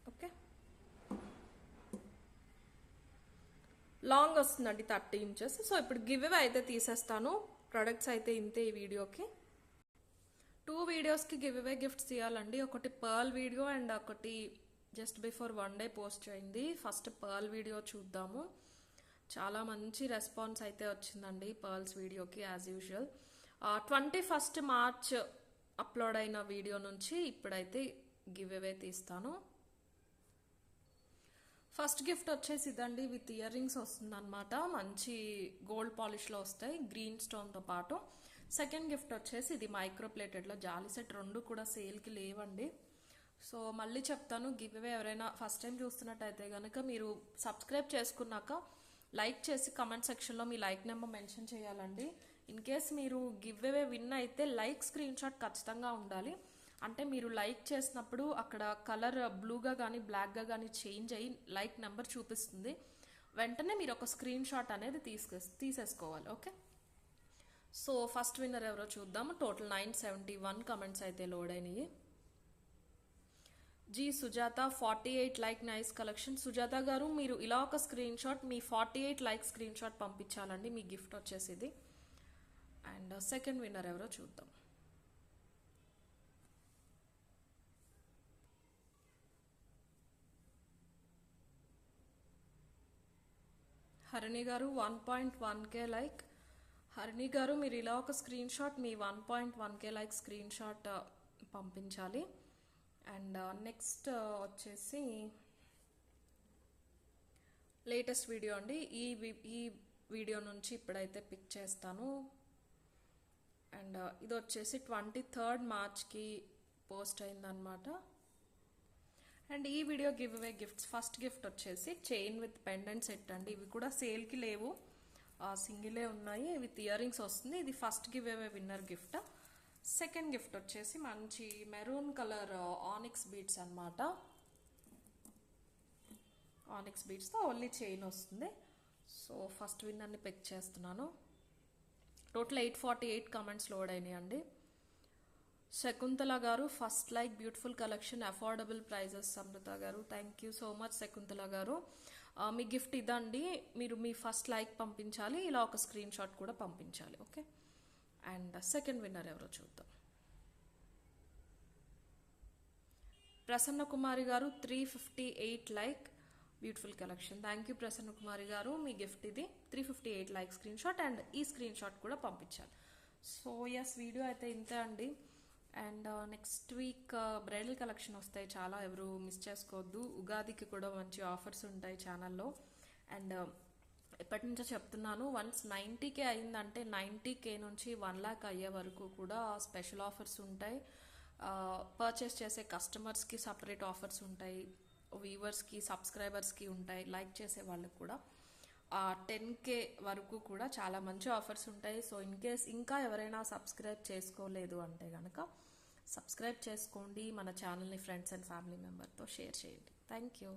Okay, long వస్తుందండి 30 ఇంచెస్. సో ఇప్పుడు గివ్ అవే అయితే తీసేస్తాను. ప్రొడక్ట్స్ అయితే ఇంతే ఈ వీడియోకి. 2 వీడియోస్కి గివ్ అవే గిఫ్ట్స్ ఇవ్వాలండి. ఒకటి పర్ల్ వీడియో అండ్ ఒకటి జస్ట్ బిఫోర్ 1 డే పోస్ట్ అయింది. ఫస్ట్ పర్ల్ వీడియో చూద్దాము. చాలా మంచి రెస్పాన్స్ అయితే వచ్చిందండి పర్ల్స్ వీడియోకి యాజ్ యూజువల్. 21 మార్చ్ అప్లోడ్ అయిన వీడియో నుంచి ఇప్పుడైతే గివ్ అవే తీస్తాను. ఫస్ట్ గిఫ్ట్ వచ్చేసి ఇదండి, విత్ ఇయర్ రింగ్స్ వస్తుంది అనమాట. మంచి గోల్డ్ పాలిష్లో వస్తాయి గ్రీన్ స్టోన్తో పాటు. సెకండ్ గిఫ్ట్ వచ్చేసి ఇది మైక్రో ప్లేటెడ్లో జాలీ సెట్. 2 కూడా సేల్కి లేవండి. సో మళ్ళీ చెప్తాను, గివ్ అవే ఎవరైనా ఫస్ట్ టైం చూస్తున్నట్టయితే కనుక మీరు సబ్స్క్రైబ్ చేసుకున్నాక లైక్ చేసి కమెంట్ సెక్షన్లో మీ లైక్ నెంబర్ మెన్షన్ చేయాలండి. ఇన్ కేస్ మీరు గివ్ అవే విన్ అయితే లైక్ స్క్రీన్ షాట్ ఖచ్చితంగా ఉండాలి. అంటే మీరు లైక్ చేసినప్పుడు అక్కడ కలర్ బ్లూగా కానీ బ్లాక్గా కానీ చేంజ్ అయ్యి లైక్ నెంబర్ చూపిస్తుంది. వెంటనే మీరు ఒక స్క్రీన్ షాట్ అనేది తీసేసుకోవాలి. ఓకే, సో ఫస్ట్ విన్నర్ ఎవరో చూద్దాము. టోటల్ 971 కమెంట్స్ అయితే లోడ్ అయినాయి. G Sujatha 48 like nice collection. Sujatha గారు మీరు ఇలా ఒక స్క్రీన్ షాట్ మీ 48 లైక్ స్క్రీన్ షాట్ పంపించాలండి, మీ గిఫ్ట్ వచ్చేసింది. అండ్ సెకండ్ విన్నర్ ఎవరో చూద్దాం. హరిణి గారు 1.1K లైక్. హరిణి గారు మీరు ఇలా ఒక స్క్రీన్ షాట్ మీ 1.1K లైక్ స్క్రీన్ షాట్ పంపించాలి. అండ్ నెక్స్ట్ వచ్చేసి లేటెస్ట్ వీడియో అండి. ఈ వీడియో నుంచి ఇప్పుడైతే పిక్ చేస్తాను. అండ్ ఇది వచ్చేసి 23rd మార్చ్కి పోస్ట్ అయిందనమాట. అండ్ ఈ video give away gifts, first gift వచ్చేసి చైన్ విత్ పెండెంట్ సెట్ అండి. ఇవి కూడా సేల్కి లేవు, సింగిలే ఉన్నాయి, విత్ ఇయర్ రింగ్స్ వస్తుంది. ఇది first giveaway winner gift. Second gift వచ్చేసి మంచి మెరూన్ కలర్ ఆనిక్స్ బీడ్స్ అనమాట. ఆనిక్స్ బీడ్స్తో ఓన్లీ చైన్ వస్తుంది. సో ఫస్ట్ విన్నర్ని పిక్ చేస్తున్నాను. టోటల్ 848 కమెంట్స్ లోడ్ అయినాయి అండి. శకుంతల గారు first like beautiful collection affordable prices. Amrita గారు thank you so much Shakuntala గారు. మీ గిఫ్ట్ ఇదండి, మీరు మీ ఫస్ట్ లైక్ పంపించాలి, ఇలా ఒక స్క్రీన్ షాట్ కూడా పంపించాలి. ఓకే, అండ్ సెకండ్ విన్నర్ ఎవరో చూద్దాం. ప్రసన్న కుమారి గారు 358 like beautiful collection. Thank you Prasanna Kumari గారు, మీ గిఫ్ట్ ఇది 358 లైక్ స్క్రీన్ షాట్ అండ్ ఈ స్క్రీన్ షాట్ కూడా పంపించాలి. సో ఎస్, వీడియో అయితే ఇంతే అండి. And next week bridal collection వస్తాయి చాలా, ఎవరు మిస్ చేసుకోవద్దు. ఉగాదికి కూడా మంచి ఆఫర్స్ ఉంటాయి ఛానల్లో. అండ్ ఎప్పటి నుంచో చెప్తున్నాను, వన్స్ 90K అయిందంటే 90K నుంచి 1 lakh అయ్యే వరకు కూడా స్పెషల్ ఆఫర్స్ ఉంటాయి. పర్చేస్ చేసే కస్టమర్స్కి సపరేట్ ఆఫర్స్ ఉంటాయి, వ్యూవర్స్కి సబ్స్క్రైబర్స్కి ఉంటాయి, లైక్ చేసే వాళ్ళకి కూడా 10K వరకు కూడా చాలా మంచి ఆఫర్స్ ఉంటాయి. సో ఇన్ కేస్ ఇంకా ఎవరైనా సబ్స్క్రైబ్ చేసుకోలేదు అంటే కనుక సబ్స్క్రైబ్ చేసుకోండి, మన ఛానల్ని ఫ్రెండ్స్ అండ్ ఫ్యామిలీ మెంబర్తో షేర్ చేయండి. Thank you.